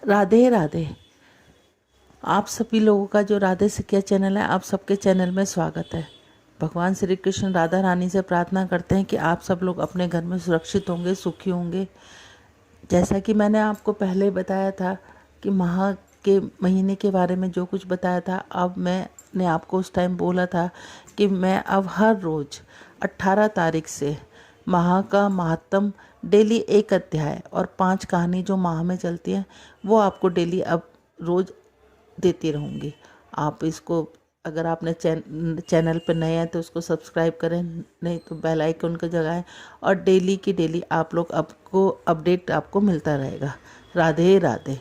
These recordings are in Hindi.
राधे राधे। आप सभी लोगों का जो राधे सिकिया चैनल है, आप सबके चैनल में स्वागत है। भगवान श्री कृष्ण राधा रानी से प्रार्थना करते हैं कि आप सब लोग अपने घर में सुरक्षित होंगे, सुखी होंगे। जैसा कि मैंने आपको पहले बताया था कि माह के महीने के बारे में जो कुछ बताया था, अब मैंने आपको उस टाइम बोला था कि मैं अब हर रोज़ 18 तारीख से माह का महात्म डेली एक अध्याय और 5 कहानी जो माह में चलती हैं वो आपको डेली अब रोज़ देती रहूँगी। आप इसको, अगर आपने चैनल पर नए हैं तो उसको सब्सक्राइब करें, नहीं तो बेल आइकन को जगाएं और डेली की डेली आप लोग आपको अपडेट आपको मिलता रहेगा। राधे राधे।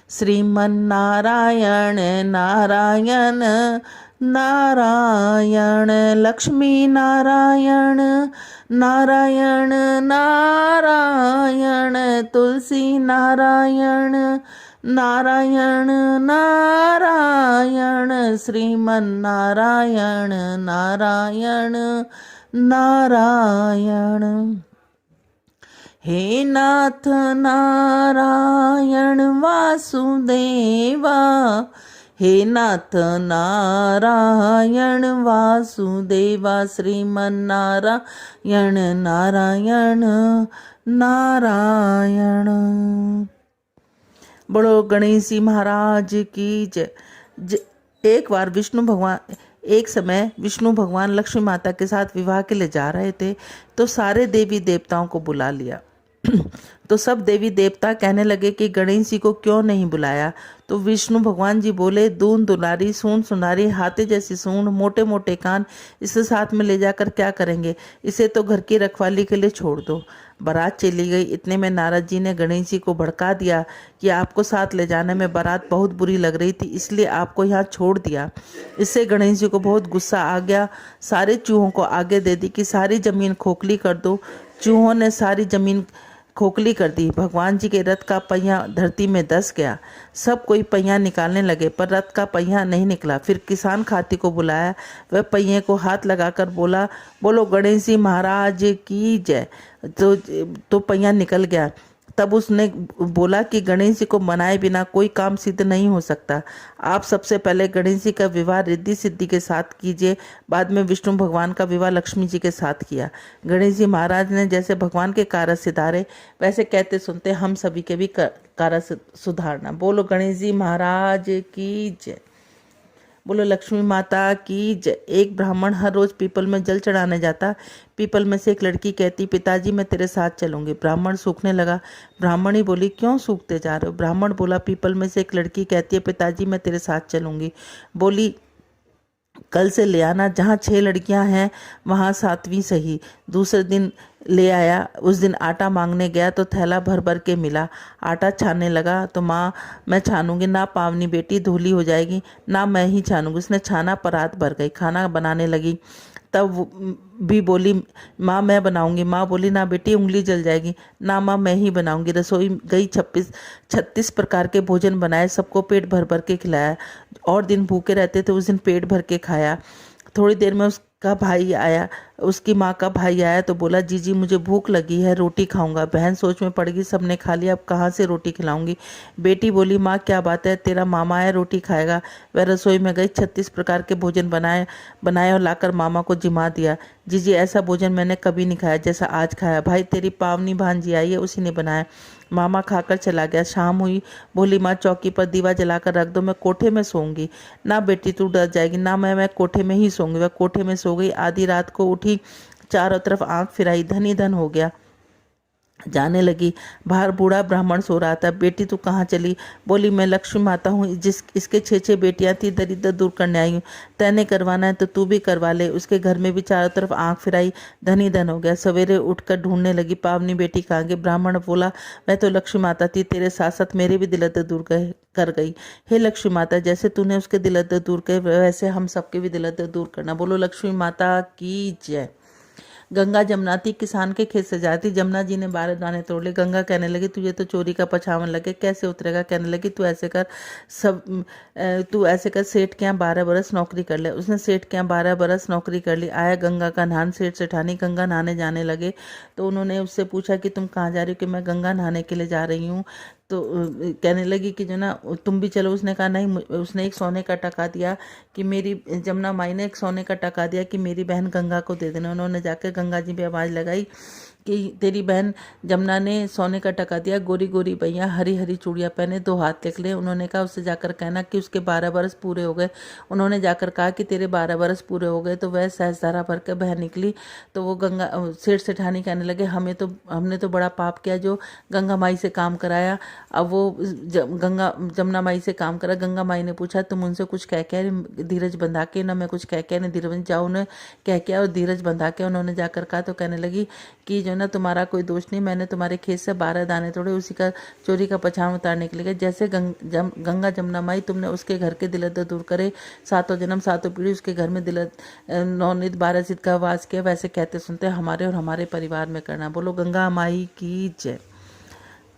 श्रीमन नारायण नारायण नारायण, लक्ष्मी नारायण नारायण नारायण, तुलसी नारायण नारायण नारायण, श्रीमन नारायण नारायण नारायण। हे नाथ नारायण वासुदेवा, हे नाथ नारायण वासुदेवा, श्रीमन नारायण नारायण नारायण। बड़ो गणेश जी महाराज की जय। एक समय विष्णु भगवान लक्ष्मी माता के साथ विवाह के लिए जा रहे थे, तो सारे देवी देवताओं को बुला लिया। तो सब देवी देवता कहने लगे कि गणेश जी को क्यों नहीं बुलाया। तो विष्णु भगवान जी बोले, दून दुलारी, सूंड सुनारी, हाथे जैसी सूंड, मोटे मोटे कान, इसे साथ में ले जाकर क्या करेंगे, इसे तो घर की रखवाली के लिए छोड़ दो। बारात चली गई। इतने में नारद जी ने गणेश जी को भड़का दिया कि आपको साथ ले जाने में बारात बहुत बुरी लग रही थी, इसलिए आपको यहाँ छोड़ दिया। इससे गणेश जी को बहुत गुस्सा आ गया। सारे चूहों को आगे दे दी कि सारी ज़मीन खोखली कर दो। चूहों ने सारी ज़मीन खोखली कर दी। भगवान जी के रथ का पहिया धरती में धंस गया। सब कोई पहिया निकालने लगे पर रथ का पहिया नहीं निकला। फिर किसान खाती को बुलाया। वह पहिए को हाथ लगाकर बोला, बोलो गणेश जी महाराज की जय। तो पहिया निकल गया। तब उसने बोला कि गणेश जी को मनाए बिना कोई काम सिद्ध नहीं हो सकता। आप सबसे पहले गणेश जी का विवाह रिद्धि सिद्धि के साथ कीजिए। बाद में विष्णु भगवान का विवाह लक्ष्मी जी के साथ किया। गणेश जी महाराज ने जैसे भगवान के कार्य सिधारे, वैसे कहते सुनते हम सभी के भी कार्य सुधारना। बोलो गणेश जी महाराज की जय। बोलो लक्ष्मी माता की जय। एक ब्राह्मण हर रोज पीपल में जल चढ़ाने जाता। पीपल में से एक लड़की कहती, पिताजी मैं तेरे साथ चलूंगी। ब्राह्मण सूखने लगा। ब्राह्मणी बोली, क्यों सूखते जा रहे हो। ब्राह्मण बोला, पीपल में से एक लड़की कहती है, पिताजी मैं तेरे साथ चलूंगी। बोली, कल से ले आना, जहाँ 6 लड़कियां हैं वहाँ 7वीं सही। दूसरे दिन ले आया। उस दिन आटा मांगने गया तो थैला भर भर के मिला। आटा छानने लगा तो माँ मैं छानूंगी ना, पावनी बेटी धूली हो जाएगी ना, मैं ही छानूंगी। उसने छाना, परात भर गई। खाना बनाने लगी तब भी बोली, माँ मैं बनाऊंगी। माँ बोली, ना बेटी उंगली जल जाएगी। ना माँ मैं ही बनाऊंगी। रसोई गई, 36 प्रकार के भोजन बनाए, सबको पेट भर भर के खिलाया। और दिन भूखे रहते थे, उस दिन पेट भर के खाया। थोड़ी देर में उसका भाई आया, उसकी माँ का भाई आया तो बोला, जीजी मुझे भूख लगी है, रोटी खाऊंगा। बहन सोच में पड़ गई, सबने खा लिया, अब कहाँ से रोटी खिलाऊंगी। बेटी बोली, माँ क्या बात है, तेरा मामा है, रोटी खाएगा। वह रसोई में गई, 36 प्रकार के भोजन बनाए और लाकर मामा को जिमा दिया। जीजी ऐसा भोजन मैंने कभी नहीं खाया जैसा आज खाया। भाई तेरी पावनी भांजी आई है, उसी ने बनाया। मामा खाकर चला गया। शाम हुई। बोली, माँ चौकी पर दीवा जलाकर रख दो, मैं कोठे में सोऊंगी। ना बेटी तू डर जाएगी। ना मैं कोठे में ही सोऊंगी। वह कोठे में सो गई। आधी रात को उठी, चारों तरफ आंख फिराई, धन ही धन हो गया। जाने लगी। बाहर बूढ़ा ब्राह्मण सो रहा था। बेटी तू कहाँ चली। बोली, मैं लक्ष्मी माता हूँ, इसके 6 बेटियां थी, दरिद्र दूर करने आई हूँ। तैने करवाना है तो तू भी करवा ले। उसके घर में भी चारों तरफ आंख फिराई, धन ही धन हो गया। सवेरे उठकर ढूंढने लगी, पावनी बेटी कहाँ गई। ब्राह्मण बोला, मैं तो लक्ष्मी माता थी, तेरे साथ साथ मेरे भी दिल दर्द दूर कर गई। हे लक्ष्मी माता, जैसे तूने उसके दिल दर्द दूर करे, वैसे हम सबके भी दिल दर्द दूर करना। बोलो लक्ष्मी माता की जय। गंगा जमुना थी, किसान के खेत से जाती। जमुना जी ने 12 दाने तोड़ लिए। गंगा कहने लगी, तुझे तो चोरी का पछावन लगे, कैसे उतरेगा। कहने लगी, तू ऐसे कर, सेठ के यहाँ 12 बरस नौकरी कर ले। उसने सेठ के यहाँ 12 बरस नौकरी कर ली। आया गंगा का नहान। सेठ सेठानी गंगा नहाने जाने लगे तो उन्होंने उससे पूछा कि तुम कहाँ जा रही हो। कि मैं गंगा नहाने के लिए जा रही हूँ। तो कहने लगी कि जो ना तुम भी चलो। उसने कहा नहीं। उसने एक सोने का टका दिया कि मेरी जमुना माई ने एक सोने का टका दिया कि मेरी बहन गंगा को दे देना। उन्होंने जाकर गंगा जी पे आवाज़ लगाई कि तेरी बहन जमुना ने सोने का टका दिया, गोरी गोरी भैया, हरी हरी चूड़ियाँ पहने, 2 हाथ निकले। उन्होंने कहा उससे जाकर कहना कि उसके 12 बरस पूरे हो गए। उन्होंने जाकर कहा कि तेरे 12 बरस पूरे हो गए। तो वह सहस्त्रधारा भर के बहन निकली। तो वो गंगा सेठ सेठानी कहने लगे हमने तो बड़ा पाप किया जो गंगा माई से काम कराया। अब वो जमुना माई से काम करा। गंगा माई ने पूछा तुम उनसे कुछ कह के धीरज बंधा के? ना मैं कुछ कह के नहीं, धीरज जाओ उन्हें कह के और धीरज बंधा के उन्होंने जाकर कहा। तो कहने लगी कि जो ना तुम्हारा कोई दोष नहीं, मैंने तुम्हारे खेत से 12 दाने तोड़े, उसी का चोरी का पछाड़ उतारने के लिए। जैसे गंगा जमुना माई तुमने उसके घर के दिल दर्द दूर करे, 7 जन्म 7 पीढ़ी उसके घर में 9 नित 12 सिद्ध का वास किया, वैसे कहते सुनते हमारे और हमारे परिवार में करना। बोलो गंगा माई की जय।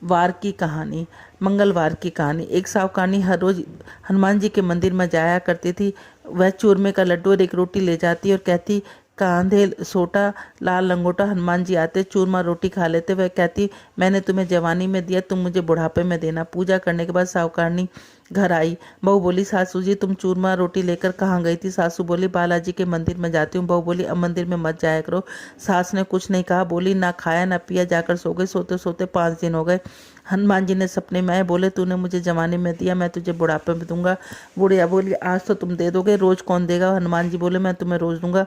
वार की कहानी। मंगलवार की कहानी। एक सावकारनी हर रोज हनुमान जी के मंदिर में जाया करती थी। वह चूरमे का लड्डू और एक रोटी ले जाती और कहती कांधे सोटा लाल लंगोटा, हनुमान जी आते चूरमा रोटी खा लेते। वह कहती मैंने तुम्हें जवानी में दिया, तुम मुझे बुढ़ापे में देना। पूजा करने के बाद सावकारनी घर आई। बहू बोली सासू जी तुम चूरमा रोटी लेकर कहाँ गई थी? सासू बोली बालाजी के मंदिर में जाती हूँ। बहू बोली अब मंदिर में मत जाया करो। सास ने कुछ नहीं कहा, बोली ना खाया ना पिया, जाकर सो गए। सोते सोते 5 दिन हो गए। हनुमान जी ने सपने में आए, बोले तूने मुझे जवानी में दिया, मैं तुझे बुढ़ापे में दूंगा। बुढ़िया बोली आज तो तुम दे दोगे, रोज कौन देगा? हनुमान जी बोले मैं तुम्हें रोज दूंगा।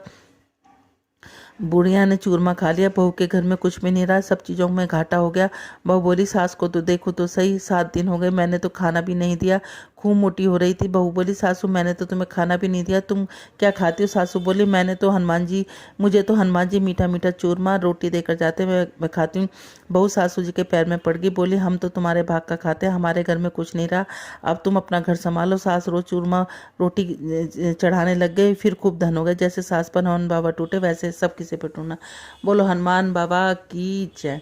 बुढ़िया ने चूरमा खा लिया। बहू के घर में कुछ भी नहीं रहा, सब चीज़ों में घाटा हो गया। बहू बोली सास को तो देखो तो सही, 7 दिन हो गए मैंने तो खाना भी नहीं दिया, खूब मोटी हो रही थी। बहू बोली सासू मैंने तो तुम्हें खाना भी नहीं दिया, तुम क्या खाती हो? सासू बोली मुझे तो हनुमान जी मीठा मीठा चूरमा रोटी देकर जाते, मैं खाती हूँ। बहू सासू जी के पैर में पड़ गई, बोली हम तो तुम्हारे भाग का खाते हैं, हमारे घर में कुछ नहीं रहा, अब तुम अपना घर संभालो। सास रोज चूरमा रोटी चढ़ाने लग गए, फिर खूब धन हो गए। जैसे सास पर हनुमान बाबा टूटे वैसे सब किसी पे टूटना। बोलो हनुमान बाबा की जय।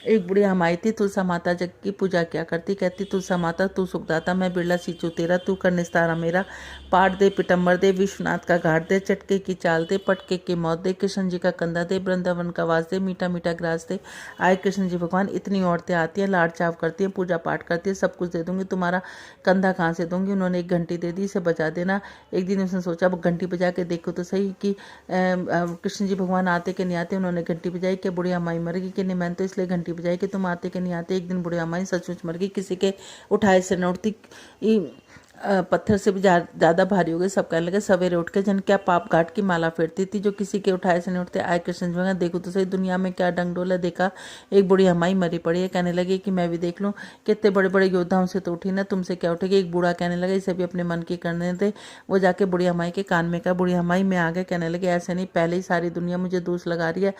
एक बुढ़िया माई थी, तुलसा माता जग की पूजा क्या करती। कहती तुलसा माता तू सुखदाता, मैं बिरला सींचू तेरा, तू कर निस्तारा मेरा। पाट दे पिटम्बर दे, विश्वनाथ का घाट दे, चटके की चाल दे, पटके की मौत दे, कृष्ण जी का कंधा दे, वृंदावन का वास दे, मीठा मीठा ग्रास दे। आए कृष्ण जी भगवान। इतनी औरतें आती हैं, लाड चाव करती हैं, पूजा पाठ करती है, सब कुछ दे दूंगी, तुम्हारा कंधा कहाँ से दूंगी? उन्होंने एक घंटी दे दी, इसे बजा देना। एक दिन उसने सोचा अब घंटी बजा के देखो तो सही कि कृष्ण जी भगवान आते कि नहीं आते। उन्होंने घंटी बजाई कि बुढ़िया माई मर गई कि नहीं, मैंने तो इसलिए घंटी बजाई कि तुम आते कि नहीं आते। एक दिन बुढ़िया माई सचमुच मर गई, किसी के उठाए से न उठती, पत्थर से भी ज़्यादा भारी हो गए। सब कहने लगे सवेरे उठ के जन क्या पाप घाट की माला फेरती थी जो किसी के उठाए से नहीं उठते। आए कृष्ण जी भगवान, देखो तो सही दुनिया में क्या डंगडोल है। देखा एक बुढ़िया माई मरी पड़ी है, कहने लगी कि मैं भी देख लूँ, कितने बड़े बड़े योद्धाओं से तो उठी ना, तुमसे क्या उठेगी। एक बूढ़ा कहने लगा इसे भी अपने मन की करने दे। वो जाके बुढ़िया माई के कान में कहा बुढ़िया माई मैं आ गया। कहने लगे ऐसे नहीं, पहले ही सारी दुनिया मुझे दोष लगा रही है।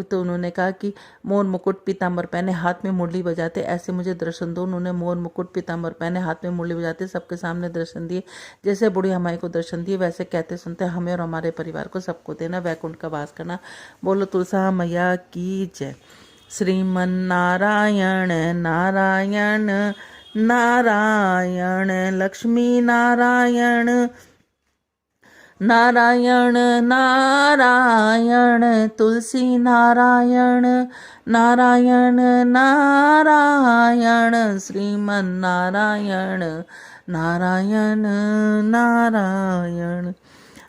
तो उन्होंने कहा कि मोर मुकुट पीताम्बर पहने हाथ में मुरली बजाते ऐसे मुझे दर्शन दो। उन्होंने मोर मुकुट पीताम्बर पहने हाथ में मुरली बजाते सबके सामने दर्शन दिए। जैसे बुढ़िया माई को दर्शन दिए वैसे कहते सुनते हमें और हमारे परिवार को सबको देना, वैकुंठ का वास करना। बोलो तुलसा मैया की जय। श्रीमन नारायण नारायण नारायण लक्ष्मी नारायण नारायण नारायण तुलसी नारायण नारायण नारायण श्रीमन नारायण नारायण नारायण।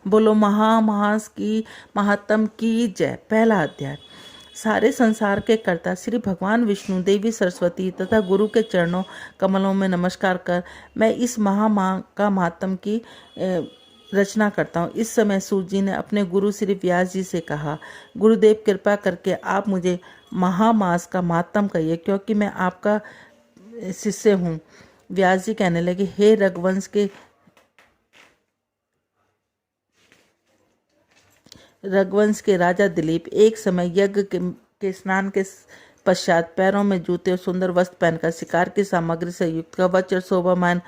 बोलो महामास की महात्म की जय। पहला अध्याय। सारे संसार के कर्ता श्री भगवान विष्णु, देवी सरस्वती तथा गुरु के चरणों कमलों में नमस्कार कर मैं इस महामाह का महात्म की रचना करता हूँ। इस समय सूत जी ने अपने गुरु श्री व्यास जी से कहा, गुरुदेव कृपा करके आप मुझे महामास का महात्म कहिए क्योंकि मैं आपका शिष्य हूँ। व्यास जी कहने लगे, हे रघुवंश के राजा दिलीप, एक समय यज्ञ के स्नान के पश्चात पैरों में जूते और सुंदर वस्त्र पहनकर, शिकार की सामग्री से युक्त कवच और शोभामान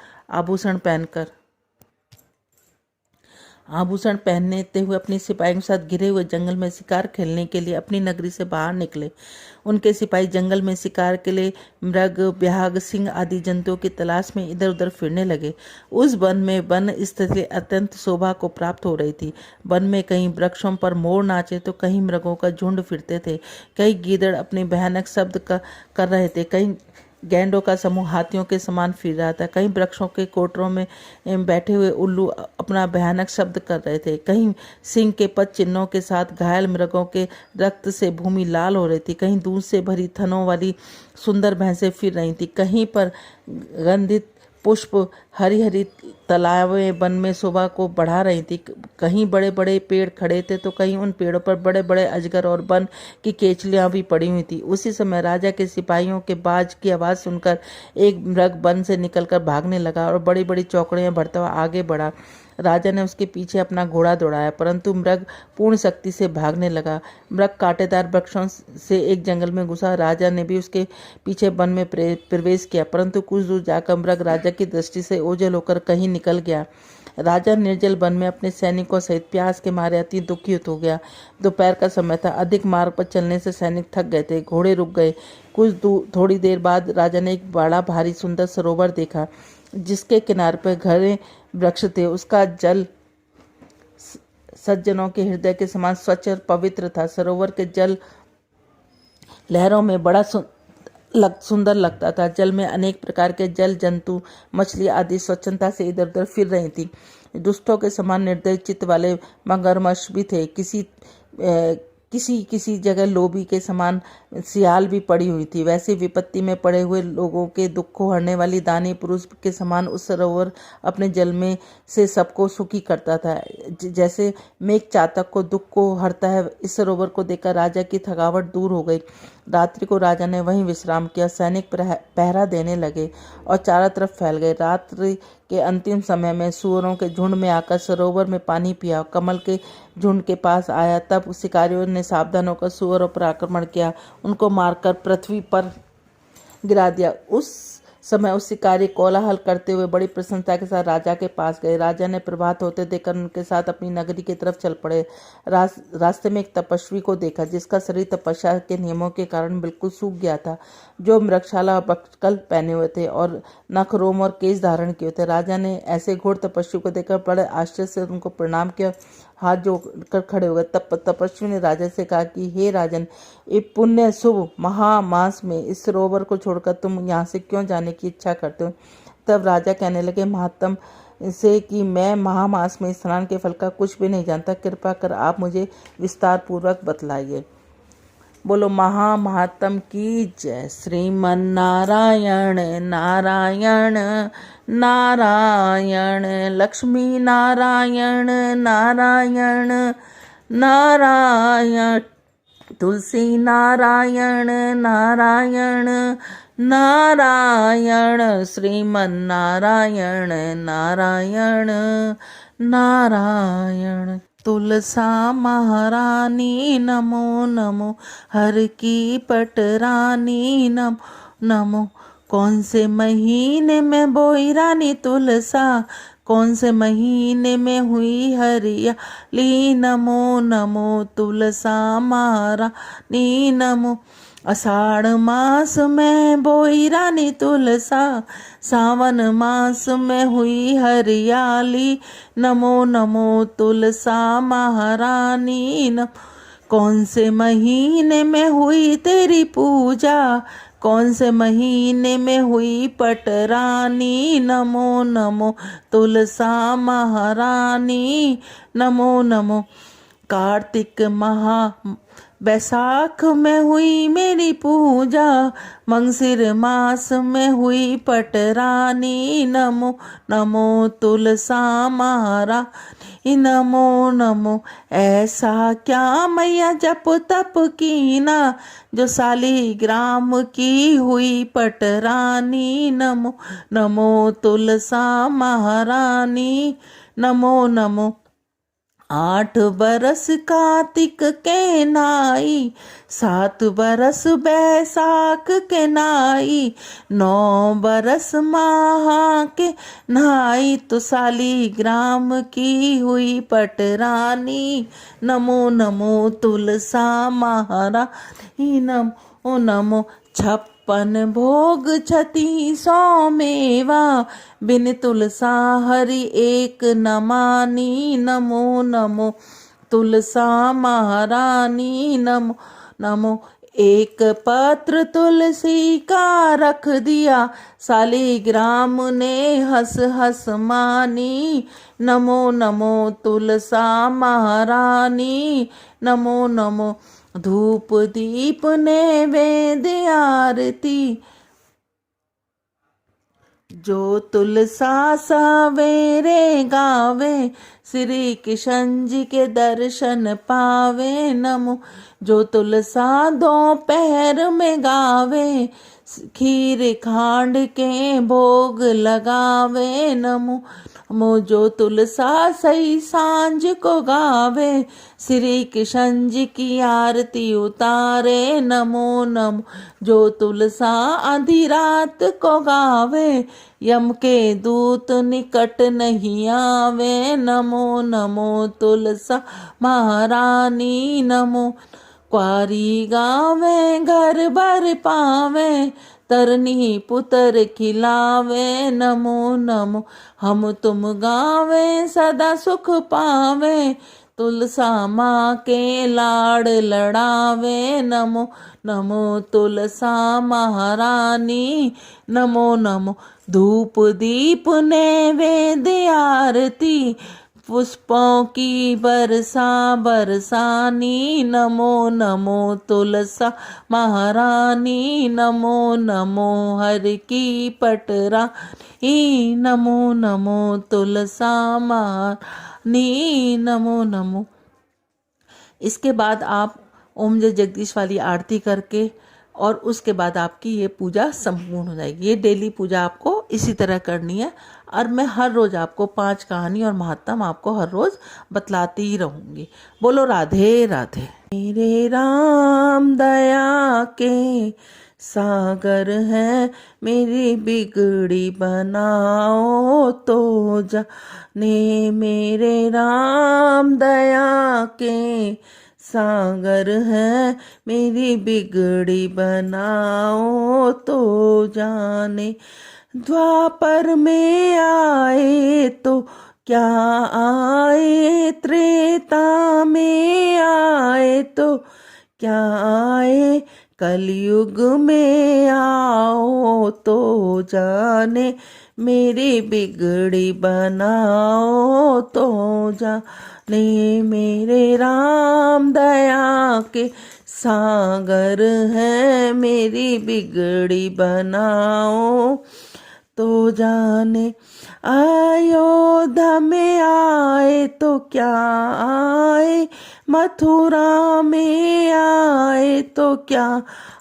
आभूषण पहनते हुए अपने सिपाहियों के साथ घिरे हुए जंगल में शिकार खेलने के लिए अपनी नगरी से बाहर निकले। उनके सिपाही जंगल में शिकार के लिए मृग, व्याघ्र, सिंह आदि जंतुओं की तलाश में इधर उधर फिरने लगे। उस वन में वन स्थिति अत्यंत शोभा को प्राप्त हो रही थी। वन में कहीं वृक्षों पर मोर नाचे तो कहीं मृगों का झुंड फिरते थे, कई गीदड़ अपने भयानक शब्द कर रहे थे, कहीं गैंडों का समूह हाथियों के समान फिर रहा था। कहीं वृक्षों के कोटरों में बैठे हुए उल्लू अपना भयानक शब्द कर रहे थे। कहीं सिंह के पद चिन्हों के साथ घायल मृगों के रक्त से भूमि लाल हो रही थी। कहीं दूध से भरी थनों वाली सुंदर भैंसें फिर रही थी। कहीं पर गंधित पुष्प हरी हरी तालाबें वन में शोभा को बढ़ा रही थी। कहीं बड़े बड़े पेड़ खड़े थे तो कहीं उन पेड़ों पर बड़े बड़े अजगर और वन की केचलियां भी पड़ी हुई थी। उसी समय राजा के सिपाहियों के बाज की आवाज़ सुनकर एक मृग वन से निकलकर भागने लगा और बड़ी बड़ी चौकड़ियां भरता हुआ आगे बढ़ा। राजा ने उसके पीछे अपना घोड़ा दौड़ाया, परंतु मृग पूर्ण शक्ति से भागने लगा। मृग कांटेदार वृक्षों से एक जंगल में घुसा। राजा ने भी उसके पीछे वन में प्रवेश किया, परंतु कुछ दूर जाकर मृग राजा की दृष्टि से ओझल होकर कहीं निकल गया। राजा निर्जल वन में अपने सैनिकों सहित प्यास के मारे अति दुखित हो गया। दोपहर का समय था। अधिक मार्ग पर चलने से सैनिक थक गए थे, घोड़े रुक गए। थोड़ी देर बाद राजा ने एक बड़ा भारी सुंदर सरोवर देखा, जिसके किनारे पर घने वृक्ष थे। उसका जल सज्जनों के हृदय के समान स्वच्छ और पवित्र था। सरोवर के जल लहरों में बड़ा सुंदर लगता था। जल में अनेक प्रकार के जल जंतु, मछली आदि स्वच्छता से इधर उधर फिर रही थी। दुष्टों के समान निर्दयी चित्त वाले मगरमच्छ भी थे। किसी जगह लोभी के समान सियाल भी पड़ी हुई थी। वैसे विपत्ति में पड़े हुए लोगों के दुख को हरने वाली दानी पुरुष के समान उस सरोवर अपने जल में से सबको सुखी करता था। जैसे मेघ चातक को दुख को हरता है, इस सरोवर को देखकर राजा की थकावट दूर हो गई। रात्रि को राजा ने वहीं विश्राम किया। सैनिक पहरा देने लगे और चारों तरफ फैल गए। रात्रि के अंतिम समय में सूअरों के झुंड में आकर सरोवर में पानी पिया। कमल के झुंड के पास आया, तब शिकारियों ने सावधान होकर सूअरों पर आक्रमण किया, उनको मारकर पृथ्वी पर गिरा दिया। उस समय उस शिकारी कोलाहल करते हुए बड़ी प्रसन्नता के साथ राजा के पास गए। राजा ने प्रभात होते देखकर उनके साथ अपनी नगरी की तरफ चल पड़े। रास्ते में एक तपस्वी को देखा, जिसका शरीर तपस्या के नियमों के कारण बिल्कुल सूख गया था, जो मृगशाला और बकल पहने हुए थे और नख, रोम और केश धारण किए थे। राजा ने ऐसे घोर तपस्वी को देखकर बड़े आश्चर्य से उनको प्रणाम किया, हाथ जोड़कर खड़े हो गए। तब तपस्वी ने राजा से कहा कि हे राजन, ये पुण्य शुभ महामास में इस सरोवर को छोड़कर तुम यहाँ से क्यों जाने की इच्छा करते हो? तब राजा कहने लगे महात्म से कि मैं महामास में स्नान के फल का कुछ भी नहीं जानता, कृपा कर आप मुझे विस्तार पूर्वक बतलाइए। बोलो महात्म की जय। श्रीमन नारायण नारायण नारायण, लक्ष्मी नारायण नारायण नारायण, तुलसी नारायण नारायण नारायण, श्रीमन नारायण नारायण नारायण। तुलसा महारानी नमो नमो, हर की पटरानी नमो नमो। कौन से महीने में बोई रानी तुलसा, कौन से महीने में हुई हरियाली, नमो नमो तुलसा महारानी नमो। आषाढ़ मास में बोई रानी तुलसा, सावन मास में हुई हरियाली, नमो नमो तुलसा महारानी नमो। कौन से महीने में हुई तेरी पूजा, कौन से महीने में हुई पटरानी, नमो नमो तुलसा महारानी नमो नमो। कार्तिक महा बैसाख में हुई मेरी पूजा, मंगसिर मास में हुई पटरानी, नमो नमो तुलसा महारानी नमो नमो। ऐसा क्या मैया जप तप कीना, जो सालिग्राम की हुई पटरानी, नमो नमो तुलसा महारानी नमो नमो। 8 बरस कार्तिक के नाई, 7 बरस बैसाख के नाई, 9 बरस माह के नाई, तो सालिग्राम की हुई पटरानी, नमो नमो तुलसा महारानी नमो नमो। 56 भोग 36 मेवा, बिन तुलसा हरि एक न मानी, नमो नमो तुलसा महारानी नमो नमो। एक पत्र तुलसी का रख दिया, शालिग्राम ने हंस हंस मानी। नमो नमो तुलसा महारानी, नमो नमो। धूप दीप नैवेद्य आरती, जो तुलसा सवेरे गावे, श्री किशन जी के दर्शन पावे। नमो। जो तुलसा दोपहर में गावे, खीर खांड के भोग लगावे। नमो नमो। जो तुलसा सही सांझ को गावे, श्री किशन जी की आरती उतारे। नमो नमो। जो तुलसा आधी रात को गावे, यम के दूत निकट नहीं आवे। नमो नमो तुलसा महारानी, नमो। क्वारी गावे घर भर पावे, तरनी पुत्र खिलावे। नमो नमो। हम तुम गावे सदा सुख पावे, तुलसा माँ के लाड़ लड़ावे। नमो नमो तुलसा महारानी, नमो नमो। धूप दीप नैवेद्य आरती, पुष्पों की बरसा बरसानी। नमो नमो तुलसा महारानी, नमो नमो। हर की पटरानी, नमो नमो तुलसा महारानी, नमो नमो। इसके बाद आप ओम जय जगदीश वाली आरती करके और उसके बाद आपकी ये पूजा संपूर्ण हो जाएगी। ये डेली पूजा आपको इसी तरह करनी है और मैं हर रोज़ आपको 5 कहानी और महात्म आपको हर रोज़ बतलाती ही रहूँगी। बोलो राधे राधे। मेरे राम दया के सागर है, मेरी बिगड़ी बनाओ तो जाने। मेरे राम दया के सागर है, मेरी बिगड़ी बनाओ तो जाने। द्वापर में आए तो क्या आए, त्रेता में आए तो क्या आए, कलयुग में आओ तो जाने। मेरी बिगड़ी बनाओ तो जाने। मेरे राम दया के सागर है, मेरी बिगड़ी बनाओ तो जाने। अयोध्या में आए तो क्या आए, मथुरा में आए तो क्या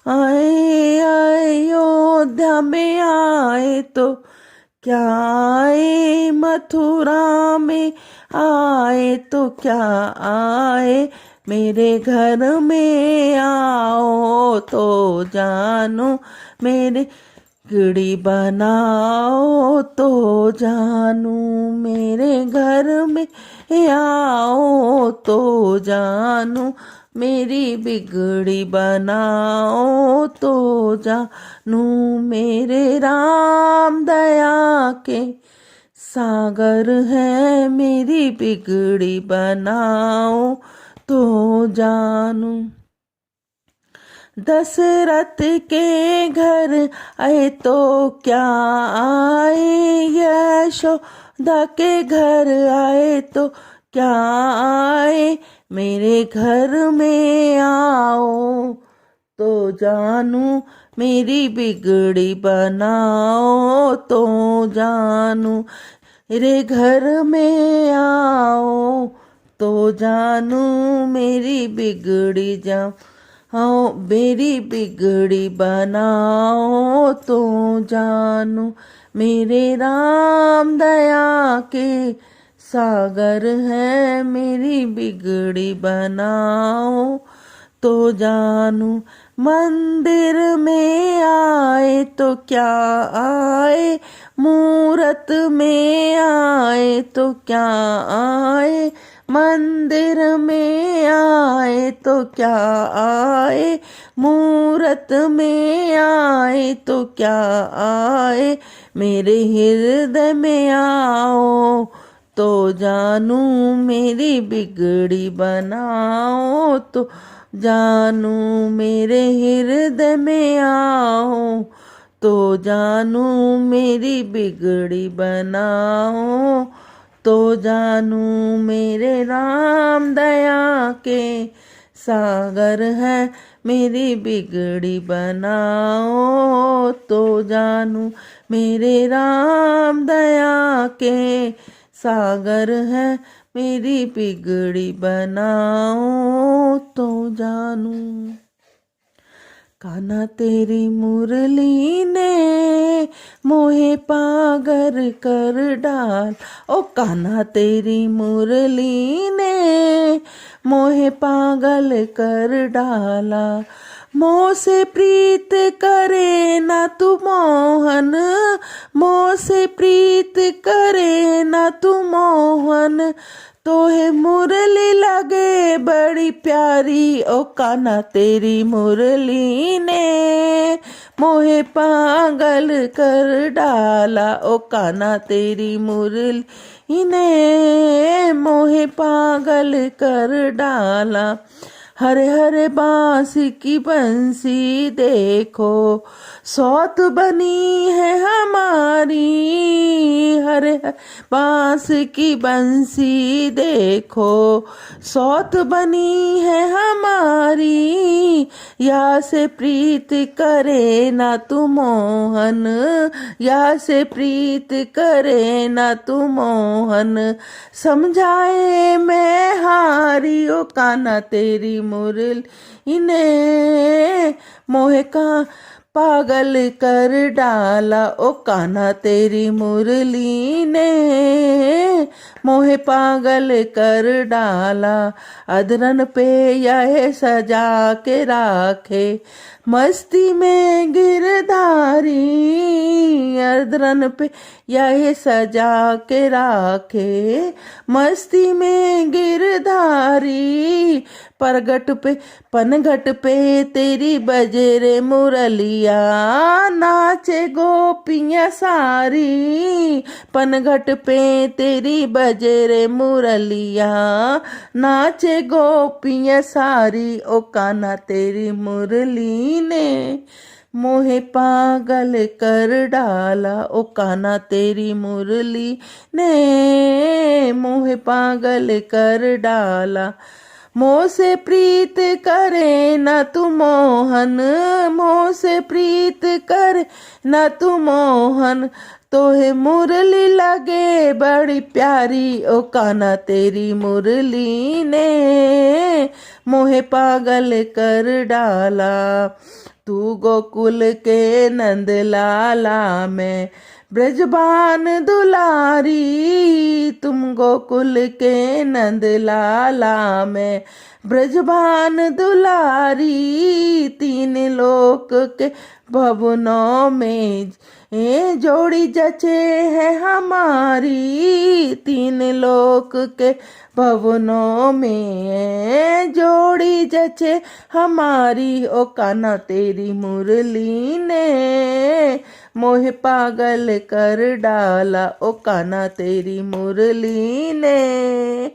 आए, अयोध्या में आए तो क्या आए, मथुरा में आए तो क्या आए। मेरे घर में आओ तो जानो, मेरे बिगड़ी बनाओ तो जानू। मेरे घर में आओ तो जानू, मेरी बिगड़ी बनाओ तो जानू। मेरे राम दया के सागर है, मेरी बिगड़ी बनाओ तो जानू। दशरथ के घर आए तो क्या आए, यशोदा के घर आए तो क्या आए। मेरे घर में आओ तो जानू, मेरी बिगड़ी बनाओ तो जानू। मेरे घर में आओ तो जानू, मेरी बिगड़ी जाओ, मेरी बिगड़ी बनाओ तो जानू। मेरे राम दया के सागर है, मेरी बिगड़ी बनाओ तो जानू। मंदिर में आए तो क्या आए, मूरत में आए तो क्या आए। मंदिर में आए तो क्या आए, मूरत में आए तो क्या आए। मेरे हृदय में आओ तो जानू मेरी बिगड़ी बनाओ, तो जानू मेरे हृदय में आओ, तो जानू मेरी बिगड़ी बनाओ, तो जानू मेरे राम दया के सागर है, मेरी बिगड़ी बनाओ, तो जानू मेरे राम दया के सागर है, मेरी बिगड़ी बनाओ, तो जानू। कान्हा तेरी मुरली ने मोहे पागल कर डाल, ओ कान्हा तेरी मुरली ने मोहे पागल कर डाला। मोह से प्रीत करे ना तू मोहन, मोह से प्रीत करे ना तू मोहन, तोहे मुरली लगे बड़ी प्यारी, ओ कान्हा तेरी मुरली ने मोहे पागल कर डाला, ओ कान्हा तेरी मुरली ने मोहे पागल कर डाला। हरे हरे बांस की बंसी देखो, सौत बनी है हमारी, हरे हरे बांस की बंसी देखो, सौत बनी है हमारी, या से प्रीत करे ना तू मोहन, या से प्रीत करे ना तू मोहन, समझाए मैं हारी, ओ कान्हा तेरी मुरली ने मोहे का पागल कर डाला, ओ कान्हा तेरी मुरली ने मोहे पागल कर डाला। अधरन पे यह सजा के राखे, मस्ती में गिरधारी, अधरन पे यह सजा के राखे, मस्ती में गिरधारी, परगट पे पनघट पे तेरी बजरे मुरलिया, नाचे गोपियाँ सारी, पनघट पे तेरी बजरे मुरलिया, नाचे गोपियाँ सारी, ओ कान्हा तेरी मुरली ने मोहे पागल कर डाला, ओ कान्हा तेरी मुरली ने मोहे पागल कर डाला। मोह से प्रीत करे न तू मोहन, मोह से प्रीत करे न तू मोहन, तोहे मुरली लगे बड़ी प्यारी, ओ कान्हा तेरी मुरली ने मोहे पागल कर डाला। तू गोकुल के नंद लाला में ब्रजबान दुलारी, तुम गोकुल के नंद लाला में ब्रजबान दुलारी, तीन लोक के भवनों में जोड़ी जचे है हमारी, तीन लोक के भवनों में जोड़ी जचे हमारी, ओ कान्हा तेरी मुरली ने मोहे पागल कर डाला, ओ कान्हा तेरी मुरली ने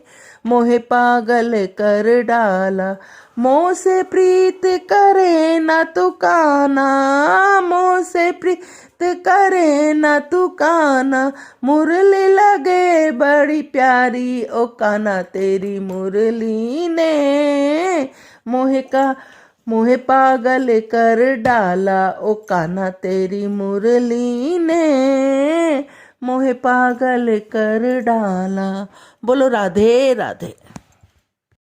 मोहे पागल कर डाला। मोह से प्रीत करे ना तू कान्हा, मोह से प्रीत करे ना तू कान्हा, मुरली लगे बड़ी प्यारी, ओ कान्हा तेरी मुरली ने मोहे पागल कर डाला, ओ कान्हा तेरी मुरली ने मोहे पागल कर डाला। बोलो राधे राधे।